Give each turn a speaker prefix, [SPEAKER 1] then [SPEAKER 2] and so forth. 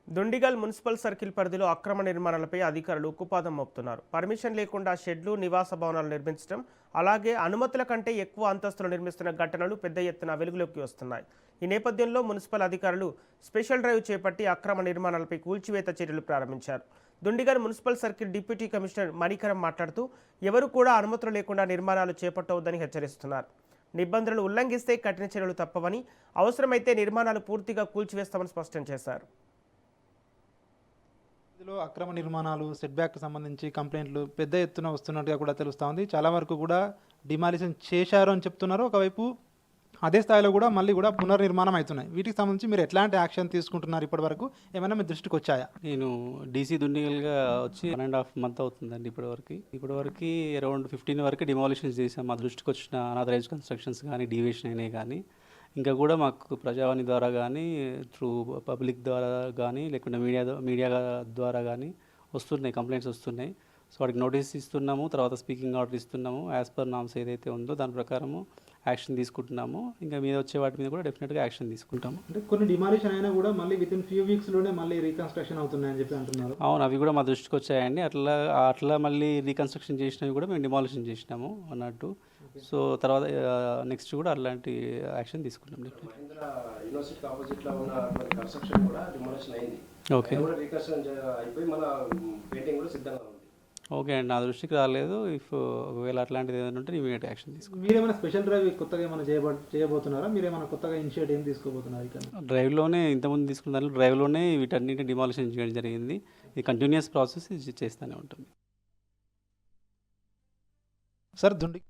[SPEAKER 1] Dundigal municipal circle పరిధిలో అక్రమ నిర్మాణాలపై అధికారులు ఉక్కుపాదం మోపుతున్నారు. పర్మిషన్ లేకుండా షెడ్లు, నివాస భవనాలు నిర్మించడం, అలాగే అనుమతుల కంటే ఎక్కువ అంతస్తులు నిర్మిస్తున్న ఘటనలు పెద్ద ఎత్తున వెలుగులోకి వస్తున్నాయి. ఈ నేపథ్యంలో మున్సిపల్ అధికారులు స్పెషల్ డ్రైవ్ చేపట్టి అక్రమ నిర్మాణాలపై కూల్చివేత చర్యలు ప్రారంభించారు. Dundigal municipal circle deputy commissioner Manikaram మాట్లాడుతూ ఎవరు కూడా అనుమతులు లేకుండా నిర్మాణాలు చేపట్టవద్దని హెచ్చరిస్తున్నారు. నిబంధనలు ఉల్లంఘిస్తే కఠిన చర్యలు తప్పవని, అవసరమైతే నిర్మాణాలు పూర్తిగా కూల్చివేస్తామని స్పష్టం చేశారు.
[SPEAKER 2] ఇందులో అక్రమ నిర్మాణాలు, సెట్ బ్యాక్ సంబంధించి కంప్లైంట్లు పెద్ద ఎత్తున వస్తున్నట్టుగా కూడా తెలుస్తూ ఉంది. చాలా వరకు కూడా డిమాలిషన్ చేశారు అని చెప్తున్నారు. ఒకవైపు అదే స్థాయిలో కూడా మళ్ళీ కూడా పునర్నిర్మాణం అవుతున్నాయి. వీటికి సంబంధించి మీరు ఎట్లాంటి యాక్షన్ తీసుకుంటున్నారు? ఇప్పటి వరకు ఏమైనా మీ దృష్టికి వచ్చాయా?
[SPEAKER 3] నేను డీసీ దుండిగల్గా వచ్చి 1.5 month అవుతుందండి. ఇప్పటివరకు అరౌండ్ 15 వరకు డిమాలిషన్స్ చేసాం. మా దృష్టికి వచ్చిన అనాథరైజ్ కన్స్ట్రక్షన్స్ కానీ, డీవియేషన్ అయినాయి కానీ, ఇంకా కూడా మాకు ప్రజావాణి ద్వారా కానీ, త్రూ పబ్లిక్ ద్వారా కానీ, లేకుంటే మీడియా ద్వారా కానీ వస్తున్నాయి, కంప్లైంట్స్ వస్తున్నాయి. సో వాటికి నోటీస్ ఇస్తున్నాము, తర్వాత స్పీకింగ్ ఆర్డర్ ఇస్తున్నాము. యాజ్ పర్ నామ్స్ ఏదైతే ఉందో దాని ప్రకారము యాక్షన్ తీసుకుంటున్నాము. ఇంకా మీద వచ్చే వాటి మీద కూడా డెఫినెట్గా యాక్షన్ తీసుకుంటాము.
[SPEAKER 2] అంటే కొన్ని డిమాలిషన్ అయినా కూడా మళ్ళీ విత్ ఇన్ ఫ్యూ వీక్స్లోనే మళ్ళీ రీకన్స్ట్రక్షన్ అవుతున్నాయని చెప్పి అంటున్నారు.
[SPEAKER 3] అవును, అవి కూడా మా దృష్టికి వచ్చాయండి. అట్లా మళ్ళీ రీకన్స్ట్రక్షన్ చేసినవి కూడా మేము డిమాలిషన్ చేసినాము అన్నట్టు. సో తర్వాత నెక్స్ట్ కూడా అలాంటి యాక్షన్ తీసుకున్నాం.
[SPEAKER 4] యూనివర్సిటీకి ఆపోజిట్లో ఉన్న కన్స్ట్రక్షన్ కూడా డిమాలిషన్ అయింది.
[SPEAKER 3] ఓకే,
[SPEAKER 4] రీకన్స్ట్రక్షన్ అయిపోయి మన పెయింటింగ్ కూడా సిద్ధంగా ఉంది.
[SPEAKER 3] ఓకే అండి, నా దృష్టికి రాలేదు. ఒకవేళ అట్లాంటిది ఏదైనా ఉంటే ఇమీడియట్ యాక్షన్ తీసుకుంటాం.
[SPEAKER 2] మీరేమైనా స్పెషల్ డ్రైవ్ కొత్తగా ఏమైనా చేయబోతున్నారా? మీరేమైనా కొత్తగా ఇనిషియేటివ్ ఏం తీసుకోబోతున్నారు? ఇక్కడ
[SPEAKER 3] డ్రైవ్లోనే ఇంతకుముందు తీసుకున్న దాంట్లో డ్రైవ్లోనే వీటన్నిటి డిమాలిషన్ చేయడం జరిగింది. ఇది కంటిన్యూస్ ప్రాసెస్, ఇది చేస్తూనే ఉంటుంది.
[SPEAKER 2] సార్ దుండి